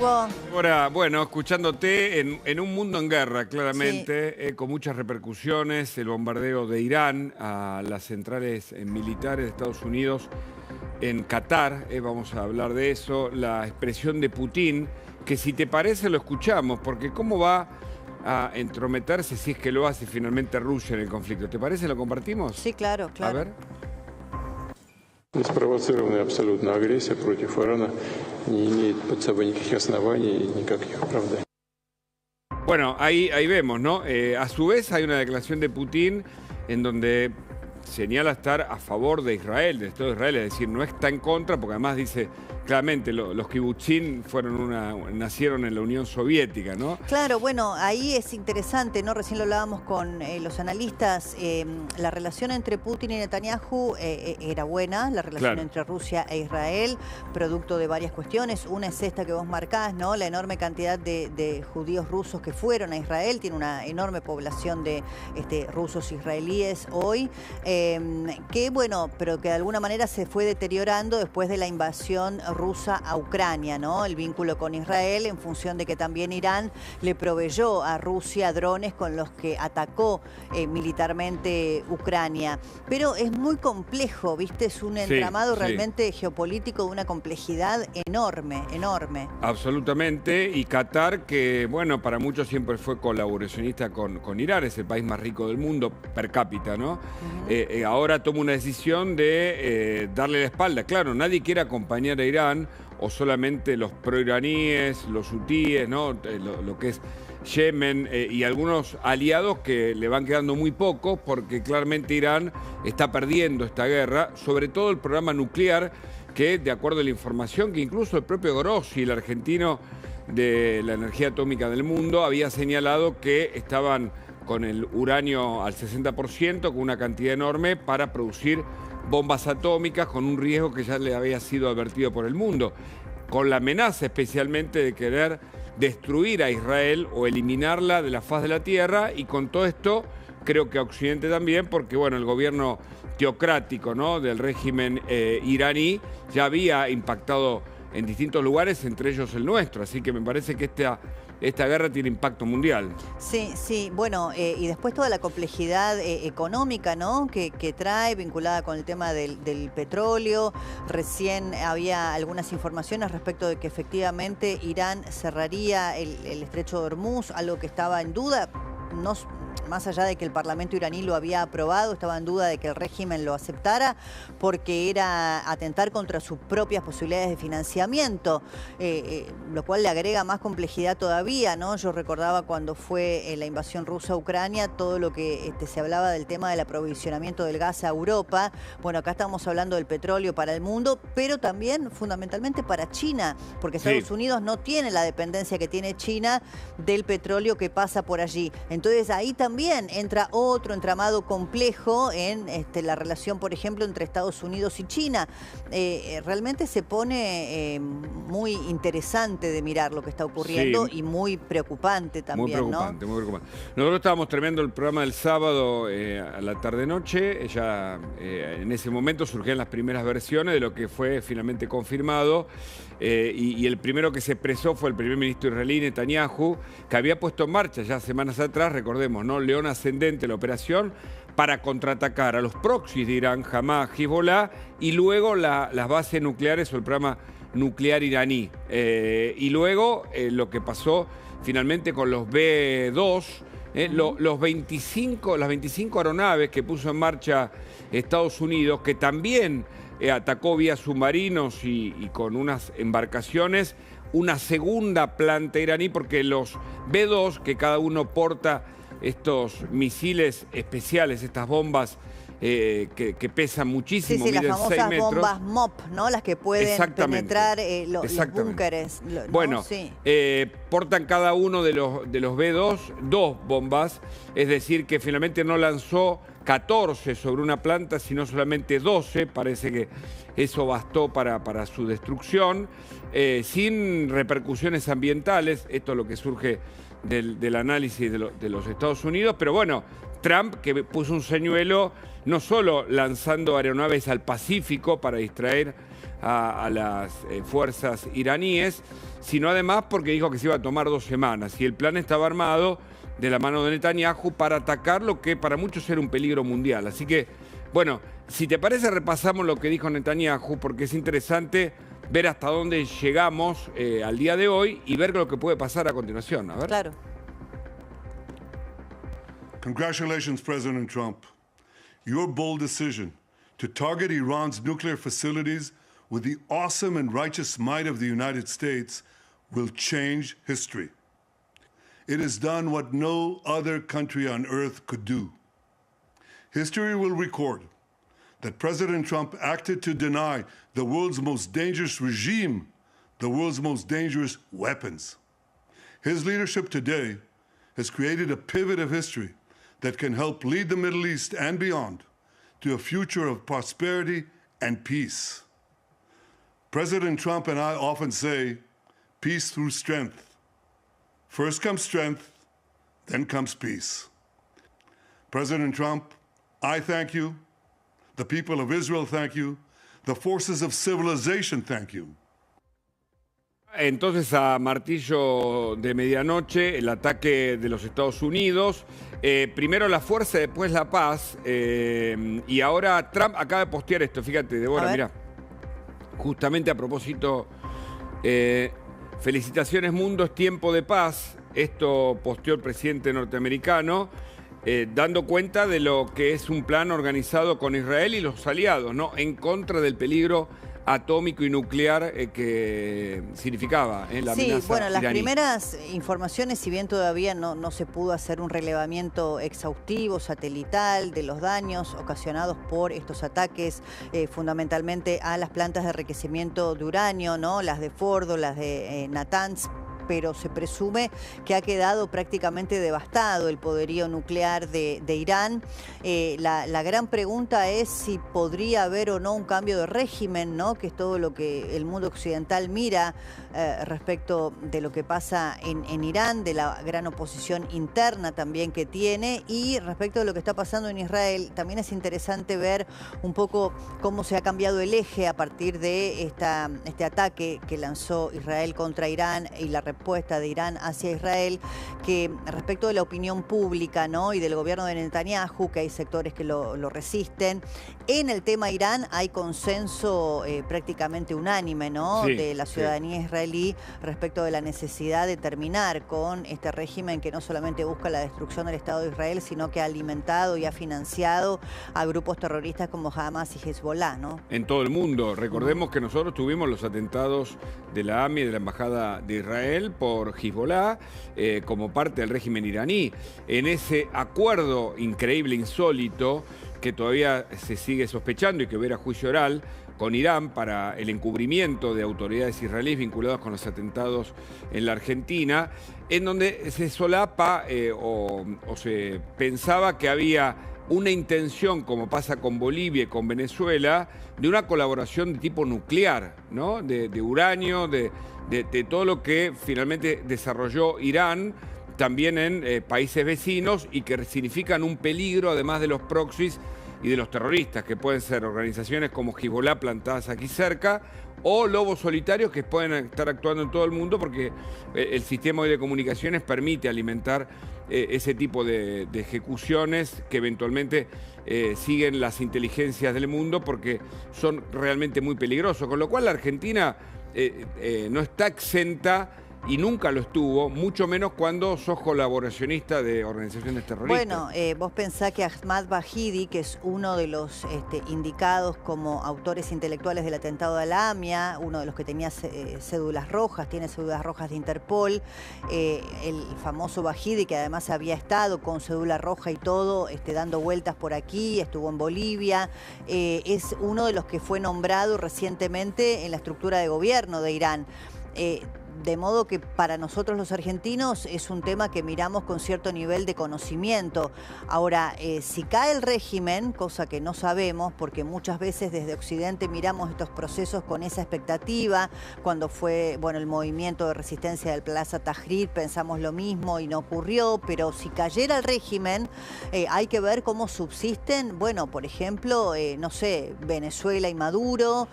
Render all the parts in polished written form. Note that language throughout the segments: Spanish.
Ahora, bueno, escuchándote en un mundo en guerra, claramente, con muchas repercusiones, el bombardeo de Irán a las centrales militares de Estados Unidos en Qatar, vamos a hablar de eso, la expresión de Putin, que si te parece lo escuchamos, porque cómo va a entrometerse si es que lo hace finalmente Rusia en el conflicto. ¿Te parece? ¿Lo compartimos? Sí, claro, claro. A ver. Неспровоцированная абсолютно агрессия против Ирана не имеет под собой никаких оснований и никаких оправданий. Bueno, ahí vemos, ¿no? A su vez hay una declaración de Putin en donde señala estar a favor de Israel, del Estado de Israel, es decir, no está en contra, porque además dice claramente los kibutzim nacieron en la Unión Soviética, ¿no? Claro, bueno, ahí es interesante, ¿no? Recién lo hablábamos con los analistas, la relación entre Putin y Netanyahu era buena, la relación entre Rusia e Israel, producto de varias cuestiones. Una es esta que vos marcás, ¿no? La enorme cantidad de judíos rusos que fueron a Israel, tiene una enorme población de rusos israelíes hoy, que bueno, pero que de alguna manera se fue deteriorando después de la invasión rusa a Ucrania, ¿no? El vínculo con Israel en función de que también Irán le proveyó a Rusia drones con los que atacó militarmente Ucrania. Pero es muy complejo, ¿viste? Es un entramado realmente geopolítico de una complejidad enorme, enorme. Absolutamente. Y Qatar, que bueno, para muchos siempre fue colaboracionista con Irán, es el país más rico del mundo per cápita, ¿no? Ahora toma una decisión de darle la espalda. Claro, nadie quiere acompañar a Irán o solamente los proiraníes, los hutíes, ¿no? Lo que es Yemen y algunos aliados que le van quedando muy pocos porque claramente Irán está perdiendo esta guerra, sobre todo el programa nuclear que, de acuerdo a la información que incluso el propio Grossi, el argentino de la energía atómica del mundo, había señalado que estaban con el uranio al 60%, con una cantidad enorme para producir bombas atómicas, con un riesgo que ya le había sido advertido por el mundo, con la amenaza especialmente de querer destruir a Israel o eliminarla de la faz de la tierra, y con todo esto creo que a Occidente también, porque bueno, el gobierno teocrático, ¿no?, del régimen iraní ya había impactado en distintos lugares, entre ellos el nuestro, así que me parece que esta guerra tiene impacto mundial. Sí, sí, bueno, y después toda la complejidad económica, ¿no?, que trae, vinculada con el tema del petróleo. Recién había algunas informaciones respecto de que efectivamente Irán cerraría el estrecho de Hormuz, algo que estaba en duda. No, más allá de que el Parlamento iraní lo había aprobado, estaba en duda de que el régimen lo aceptara porque era atentar contra sus propias posibilidades de financiamiento, lo cual le agrega más complejidad todavía, ¿no? Yo recordaba cuando fue la invasión rusa a Ucrania, todo lo que se hablaba del tema del aprovisionamiento del gas a Europa. Bueno, acá estamos hablando del petróleo para el mundo, pero también fundamentalmente para China, porque Estados Unidos no tiene la dependencia que tiene China del petróleo que pasa por allí. Entonces ahí también entra otro entramado complejo en la relación, por ejemplo, entre Estados Unidos y China. Realmente se pone muy interesante de mirar lo que está ocurriendo y muy preocupante también. Muy preocupante, ¿no? Muy preocupante. Nosotros estábamos terminando el programa del sábado a la tarde-noche. Ya en ese momento surgían las primeras versiones de lo que fue finalmente confirmado. Y el primero que se expresó fue el primer ministro israelí, Netanyahu, que había puesto en marcha ya semanas atrás, recordemos, ¿no?, León Ascendente, la operación para contraatacar a los proxies de Irán, Hamas, Hezbollah, y luego las bases nucleares o el programa nuclear iraní. Y luego lo que pasó finalmente con los B-2, las 25 aeronaves que puso en marcha Estados Unidos, que también atacó vía submarinos y con unas embarcaciones, una segunda planta iraní, porque los B-2, que cada uno porta estos misiles especiales, estas bombas que pesan muchísimo, miden 6 metros. Sí, las famosas bombas MOP, ¿no? Las que pueden penetrar los búnkeres. ¿No? Bueno, portan cada uno de los B-2 dos bombas, es decir, que finalmente no lanzó 14 sobre una planta, sino solamente 12. Parece que eso bastó para su destrucción, sin repercusiones ambientales. Esto es lo que surge del análisis de los Estados Unidos. Pero bueno, Trump, que puso un señuelo no solo lanzando aeronaves al Pacífico para distraer a las fuerzas iraníes, sino además porque dijo que se iba a tomar 2 semanas y el plan estaba armado de la mano de Netanyahu para atacar lo que para muchos era un peligro mundial. Así que, bueno, si te parece repasamos lo que dijo Netanyahu porque es interesante ver hasta dónde llegamos al día de hoy y ver lo que puede pasar a continuación. A ver. Claro. Congratulations, President Trump. Your bold decision to target Iran's nuclear facilities with the awesome and righteous might of the United States will change history. It has done what no other country on earth could do. History will record that President Trump acted to deny the world's most dangerous regime the world's most dangerous weapons. His leadership today has created a pivot of history that can help lead the Middle East and beyond to a future of prosperity and peace. President Trump and I often say, peace through strength. First comes strength, then comes peace. President Trump, I thank you. The people of Israel thank you. The forces of civilization thank you. Entonces, a martillo de medianoche, el ataque de los Estados Unidos. Primero la fuerza, después la paz. Y ahora Trump acaba de postear esto. Fíjate, Débora, mirá. Justamente a propósito, felicitaciones mundo, es tiempo de paz. Esto posteó el presidente norteamericano, dando cuenta de lo que es un plan organizado con Israel y los aliados, ¿no? En contra del peligro atómico y nuclear que significaba la amenaza bueno, las iraní. primeras informaciones, si bien todavía no se pudo hacer un relevamiento exhaustivo, satelital, de los daños ocasionados por estos ataques, fundamentalmente a las plantas de enriquecimiento de uranio, ¿no? Las de Fordo, las de Natanz, pero se presume que ha quedado prácticamente devastado el poderío nuclear de Irán. La gran pregunta es si podría haber o no un cambio de régimen, ¿no? Que es todo lo que el mundo occidental mira respecto de lo que pasa en Irán, de la gran oposición interna también que tiene, y respecto de lo que está pasando en Israel. También es interesante ver un poco cómo se ha cambiado el eje a partir de este ataque que lanzó Israel contra Irán y la respuesta de Irán hacia Israel, que respecto de la opinión pública, ¿no? Y del gobierno de Netanyahu, que hay sectores que lo resisten. En el tema Irán hay consenso prácticamente unánime, ¿no? Sí, de la ciudadanía israelí respecto de la necesidad de terminar con este régimen que no solamente busca la destrucción del Estado de Israel, sino que ha alimentado y ha financiado a grupos terroristas como Hamas y Hezbollah, ¿no? En todo el mundo. Recordemos que nosotros tuvimos los atentados de la AMI, de la Embajada de Israel, por Hezbollah, como parte del régimen iraní. En ese acuerdo increíble, insólito, que todavía se sigue sospechando y que hubiera juicio oral con Irán para el encubrimiento de autoridades israelíes vinculadas con los atentados en la Argentina, en donde se solapa o se pensaba que había una intención, como pasa con Bolivia y con Venezuela, de una colaboración de tipo nuclear, ¿no? De uranio, de todo lo que finalmente desarrolló Irán, también en países vecinos, y que significan un peligro, además de los proxies y de los terroristas, que pueden ser organizaciones como Hezbollah plantadas aquí cerca, o lobos solitarios que pueden estar actuando en todo el mundo, porque el sistema de comunicaciones permite alimentar ese tipo de ejecuciones que eventualmente siguen las inteligencias del mundo, porque son realmente muy peligrosos. Con lo cual la Argentina no está exenta y nunca lo estuvo, mucho menos cuando sos colaboracionista de organizaciones terroristas. Bueno, vos pensás que Ahmad Bahidi, que es uno de los indicados como autores intelectuales del atentado de la AMIA, uno de los que tenía cédulas rojas, tiene cédulas rojas de Interpol, el famoso Bahidi, que además había estado con cédula roja y todo, dando vueltas por aquí, estuvo en Bolivia, es uno de los que fue nombrado recientemente en la estructura de gobierno de Irán. De modo que para nosotros los argentinos es un tema que miramos con cierto nivel de conocimiento. Ahora, si cae el régimen, cosa que no sabemos, porque muchas veces desde Occidente miramos estos procesos con esa expectativa, cuando fue el movimiento de resistencia del Plaza Tahrir, pensamos lo mismo y no ocurrió, pero si cayera el régimen, hay que ver cómo subsisten, por ejemplo, no sé, Venezuela y Maduro.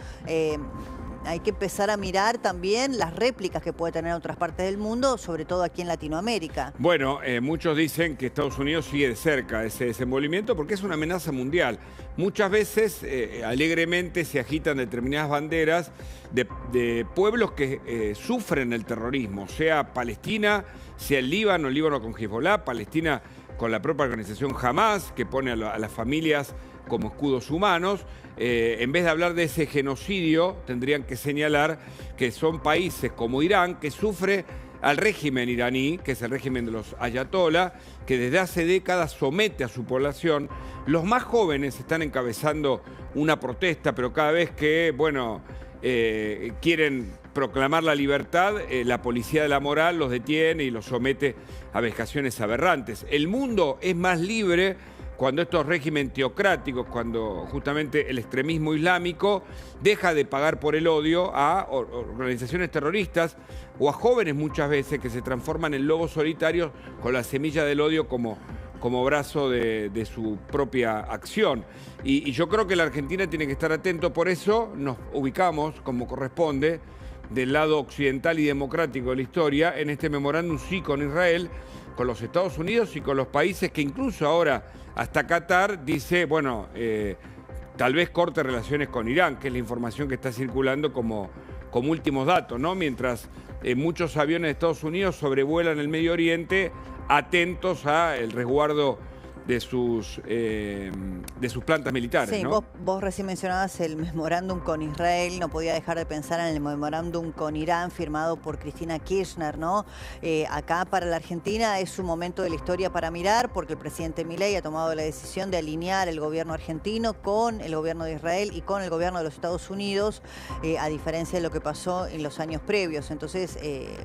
Hay que empezar a mirar también las réplicas que puede tener en otras partes del mundo, sobre todo aquí en Latinoamérica. Bueno, muchos dicen que Estados Unidos sigue de cerca ese desenvolvimiento porque es una amenaza mundial. Muchas veces, alegremente, se agitan determinadas banderas de pueblos que sufren el terrorismo, sea Palestina, sea el Líbano con Hezbollah, Palestina con la propia organización Hamas, que pone a las familias como escudos humanos. En vez de hablar de ese genocidio, tendrían que señalar que son países como Irán, que sufre al régimen iraní, que es el régimen de los ayatolá, que desde hace décadas somete a su población. Los más jóvenes están encabezando una protesta, pero cada vez que, quieren proclamar la libertad, la policía de la moral los detiene y los somete a vejaciones aberrantes. El mundo es más libre cuando estos regímenes teocráticos, cuando justamente el extremismo islámico deja de pagar por el odio a organizaciones terroristas o a jóvenes muchas veces que se transforman en lobos solitarios con la semilla del odio como brazo de su propia acción. Y yo creo que la Argentina tiene que estar atento, por eso nos ubicamos, como corresponde, del lado occidental y democrático de la historia, en este memorándum sí con Israel, con los Estados Unidos y con los países que incluso ahora, hasta Qatar, dice, tal vez corte relaciones con Irán, que es la información que está circulando como últimos datos, ¿no? Mientras muchos aviones de Estados Unidos sobrevuelan el Medio Oriente, atentos al resguardo de sus plantas militares. Sí, ¿no? vos recién mencionabas el memorándum con Israel, no podía dejar de pensar en el memorándum con Irán firmado por Cristina Kirchner, ¿no? Acá para la Argentina es un momento de la historia para mirar, porque el presidente Milei ha tomado la decisión de alinear el gobierno argentino con el gobierno de Israel y con el gobierno de los Estados Unidos, a diferencia de lo que pasó en los años previos. Entonces,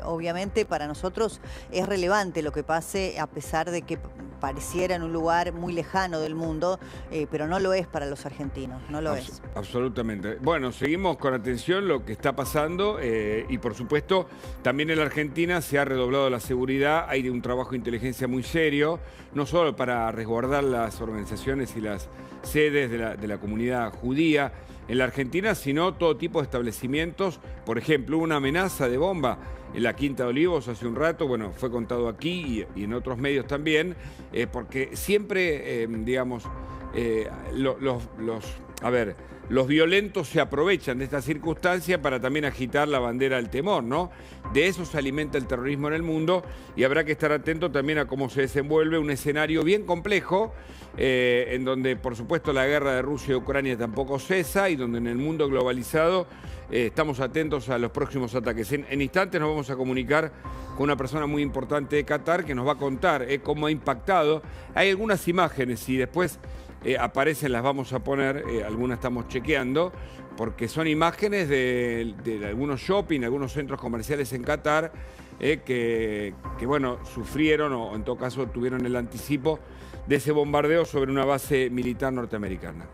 obviamente para nosotros es relevante lo que pase, a pesar de que pareciera en un lugar muy lejano del mundo, pero no lo es para los argentinos, no lo es. Absolutamente. Bueno, seguimos con atención lo que está pasando y por supuesto también en la Argentina se ha redoblado la seguridad, hay un trabajo de inteligencia muy serio, no solo para resguardar las organizaciones y las sedes de la comunidad judía en la Argentina, sino todo tipo de establecimientos. Por ejemplo, una amenaza de bomba en la Quinta de Olivos hace un rato, fue contado aquí y en otros medios también, porque siempre, los violentos se aprovechan de esta circunstancia para también agitar la bandera del temor, ¿no? De eso se alimenta el terrorismo en el mundo y habrá que estar atento también a cómo se desenvuelve un escenario bien complejo, en donde, por supuesto, la guerra de Rusia y Ucrania tampoco cesa y donde en el mundo globalizado estamos atentos a los próximos ataques. En instantes nos vamos a comunicar con una persona muy importante de Qatar que nos va a contar cómo ha impactado. Hay algunas imágenes y después aparecen, las vamos a poner, algunas estamos chequeando, porque son imágenes de algunos shopping, algunos centros comerciales en Qatar que sufrieron o en todo caso tuvieron el anticipo de ese bombardeo sobre una base militar norteamericana.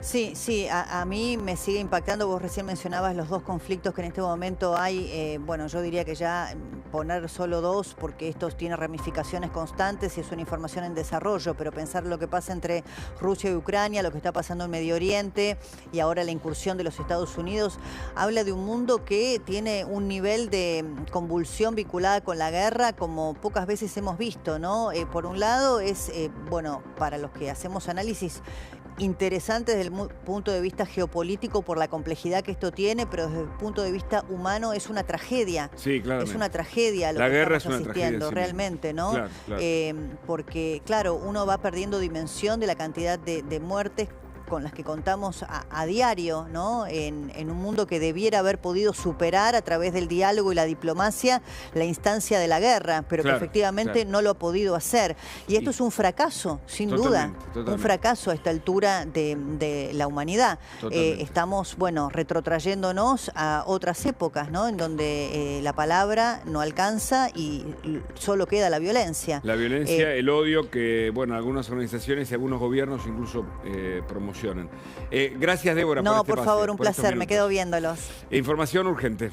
Sí, a mí me sigue impactando. Vos recién mencionabas los dos conflictos que en este momento hay. Yo diría que ya poner solo dos, porque esto tiene ramificaciones constantes y es una información en desarrollo, pero pensar lo que pasa entre Rusia y Ucrania, lo que está pasando en Medio Oriente y ahora la incursión de los Estados Unidos, habla de un mundo que tiene un nivel de convulsión vinculada con la guerra como pocas veces hemos visto, ¿no? Por un lado es, para los que hacemos análisis, interesante desde el punto de vista geopolítico por la complejidad que esto tiene, pero desde el punto de vista humano es una tragedia. Sí, claro. Es una tragedia lo la que guerra estamos asistiendo, realmente, ¿no? Claro. Porque, claro, uno va perdiendo dimensión de la cantidad de muertes con las que contamos a diario, ¿no? En un mundo que debiera haber podido superar a través del diálogo y la diplomacia la instancia de la guerra, pero Claro, que efectivamente claro. no lo ha podido hacer. Y esto es un fracaso, sin duda, Totalmente. un fracaso a esta altura de la humanidad. Totalmente. Estamos, bueno, retrotrayéndonos a otras épocas, ¿no? En donde la palabra no alcanza y solo queda la violencia. La violencia, el odio que, bueno, algunas organizaciones y algunos gobiernos incluso promocionan. Gracias, Débora, por No, este por pase, favor, un por estos placer, me minutos. quedo viéndolos. Información urgente.